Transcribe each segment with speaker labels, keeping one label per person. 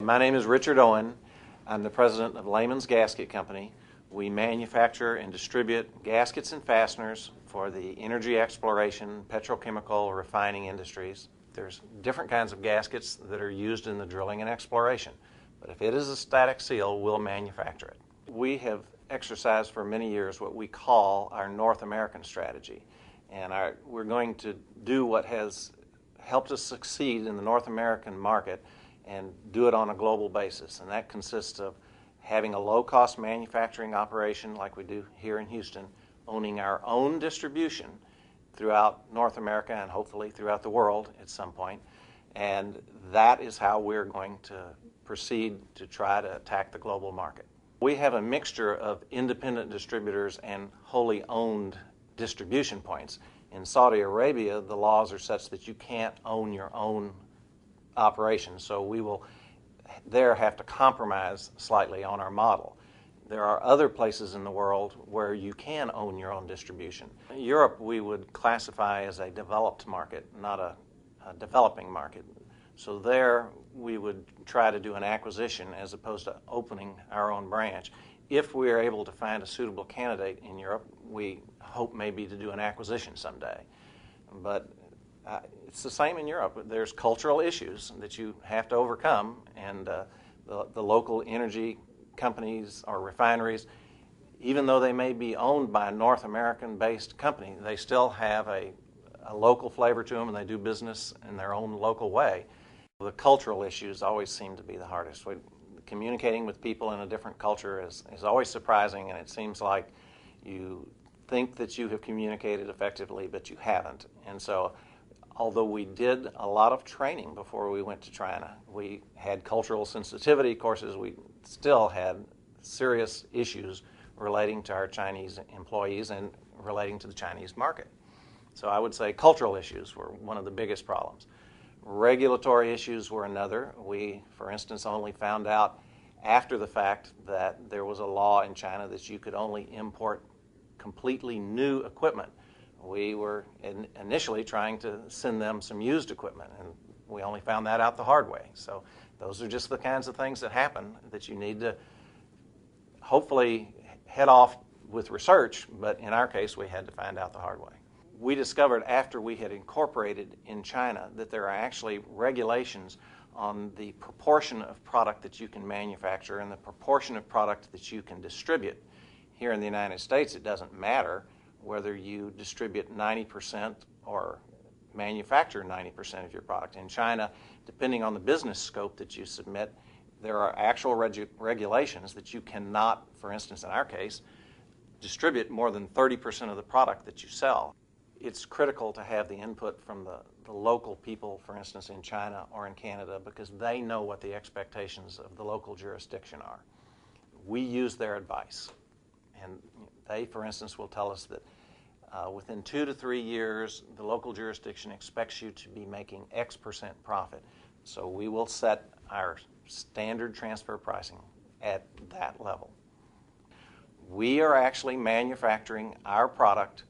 Speaker 1: My name is Richard Owen. I'm the president of Lehman's Gasket Company. We manufacture and distribute gaskets and fasteners for the energy exploration, petrochemical, refining industries. There's different kinds of gaskets that are used in the drilling and exploration, but if it is a static seal, we'll manufacture it. We have exercised for many years what we call our North American strategy, and we're going to do what has helped us succeed in the North American market and do it on a global basis, and that consists of having a low-cost manufacturing operation like we do here in Houston, owning our own distribution throughout North America and hopefully throughout the world at some point, and that is how we're going to proceed to try to attack the global market. We have a mixture of independent distributors and wholly owned distribution points. In Saudi Arabia, the laws are such that you can't own your own operation, so we will there have to compromise slightly on our model. There are other places in the world where you can own your own distribution. Europe we would classify as a developed market, not a developing market. So there we would try to do an acquisition as opposed to opening our own branch. If we are able to find a suitable candidate in Europe, we hope maybe to do an acquisition someday. But it's the same in Europe. There's cultural issues that you have to overcome, and the local energy companies or refineries, even though they may be owned by a North American-based company, they still have a local flavor to them, and they do business in their own local way. The cultural issues always seem to be the hardest. Communicating with people in a different culture is always surprising, and it seems like you think that you have communicated effectively, but you haven't. And so although we did a lot of training before we went to China, we had cultural sensitivity courses, we still had serious issues relating to our Chinese employees and relating to the Chinese market. So I would say cultural issues were one of the biggest problems. Regulatory issues were another. We, for instance, only found out after the fact that there was a law in China that you could only import completely new equipment. We were initially trying to send them some used equipment, and we only found that out the hard way. So those are just the kinds of things that happen that you need to hopefully head off with research, but in our case, we had to find out the hard way. We discovered after we had incorporated in China that there are actually regulations on the proportion of product that you can manufacture and the proportion of product that you can distribute. Here in the United States, it doesn't matter whether you distribute 90% or manufacture 90% of your product. In China, depending on the business scope that you submit, there are actual regulations that you cannot, for instance in our case, distribute more than 30% of the product that you sell. It's critical to have the input from the local people, for instance in China or in Canada, because they know what the expectations of the local jurisdiction are. We use their advice, and they, for instance, will tell us that within 2 to 3 years, the local jurisdiction expects you to be making X% profit. So we will set our standard transfer pricing at that level. We are actually manufacturing our product.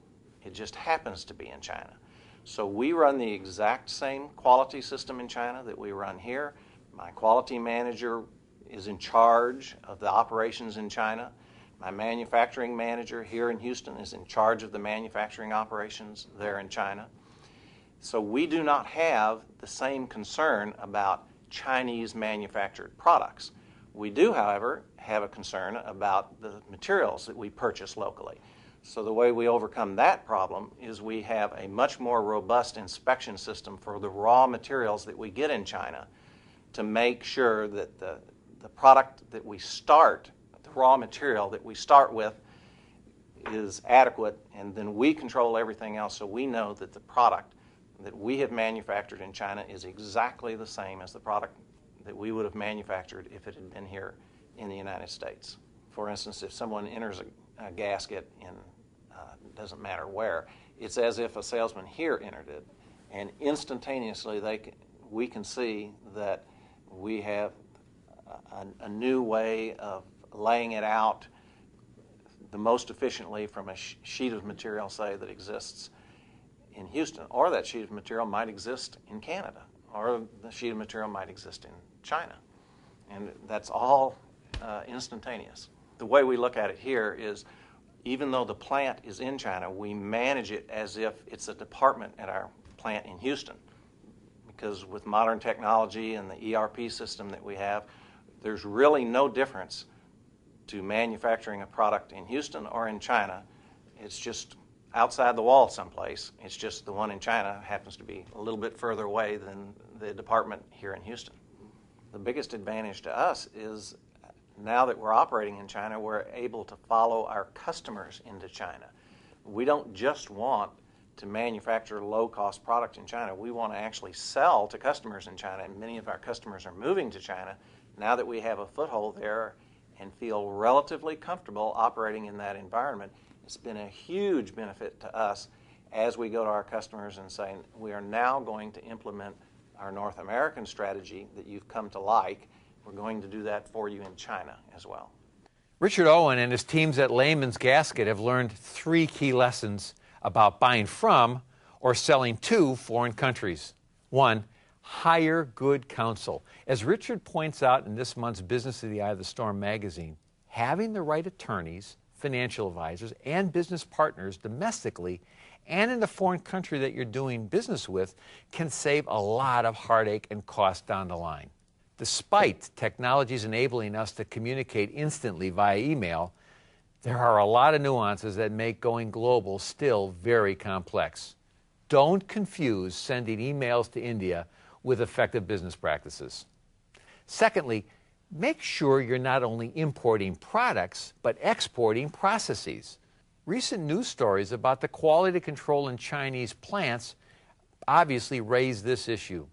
Speaker 1: It just happens to be in China. So we run the exact same quality system in China that we run here. My quality manager is in charge of the operations in China. My manufacturing manager here in Houston is in charge of the manufacturing operations there in China. So we do not have the same concern about Chinese manufactured products. We do, however, have a concern about the materials that we purchase locally. So the way we overcome that problem is we have a much more robust inspection system for the raw materials that we get in China to make sure that the product that we start, the raw material that we start with, is adequate, and then we control everything else so we know that the product that we have manufactured in China is exactly the same as the product that we would have manufactured if it had been here in the United States. For instance, if someone enters a gasket in, doesn't matter where, it's as if a salesman here entered it, and instantaneously we can see that we have a new way of laying it out the most efficiently from a sheet of material, say, that exists in Houston, or that sheet of material might exist in Canada, or the sheet of material might exist in China. And that's all instantaneous. The way we look at it here is, even though the plant is in China, we manage it as if it's a department at our plant in Houston. Because with modern technology and the ERP system that we have, there's really no difference to manufacturing a product in Houston or in China. It's just outside the wall someplace. It's just the one in China happens to be a little bit further away than the department here in Houston. The biggest advantage to us is now that we're operating in China, we're able to follow our customers into China. We don't just want to manufacture low-cost product in China. We want to actually sell to customers in China, and many of our customers are moving to China now that we have a foothold there and feel relatively comfortable operating in that environment. It's been a huge benefit to us as we go to our customers and say, we are now going to implement our North American strategy that you've come to like. We're going to do that for you in China as well.
Speaker 2: Richard Owen and his teams at Lehman's Gasket have learned 3 key lessons about buying from or selling to foreign countries. 1, hire good counsel. As Richard points out in this month's Business of the Eye of the Storm magazine, having the right attorneys, financial advisors, and business partners domestically and in the foreign country that you're doing business with can save a lot of heartache and cost down the line. Despite technologies enabling us to communicate instantly via email, there are a lot of nuances that make going global still very complex. Don't confuse sending emails to India with effective business practices. Secondly, make sure you're not only importing products, but exporting processes. Recent news stories about the quality control in Chinese plants obviously raise this issue.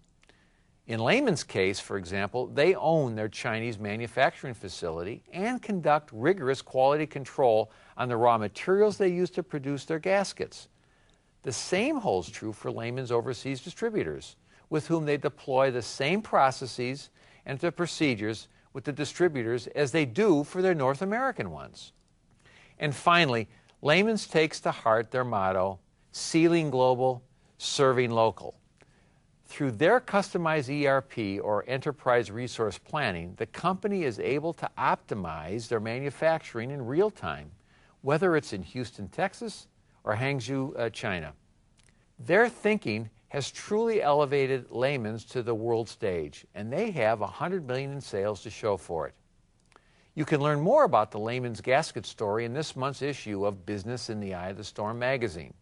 Speaker 2: In Lehman's case, for example, they own their Chinese manufacturing facility and conduct rigorous quality control on the raw materials they use to produce their gaskets. The same holds true for Lehman's overseas distributors, with whom they deploy the same processes and the procedures with the distributors as they do for their North American ones. And finally, Lehman's takes to heart their motto, sealing global, serving local. Through their customized ERP or enterprise resource planning, the company is able to optimize their manufacturing in real time, whether it's in Houston, Texas, or Hangzhou, China. Their thinking has truly elevated Lehman's to the world stage, and they have $100 million in sales to show for it. You can learn more about the Lehman's Gasket story in this month's issue of Business in the Eye of the Storm magazine.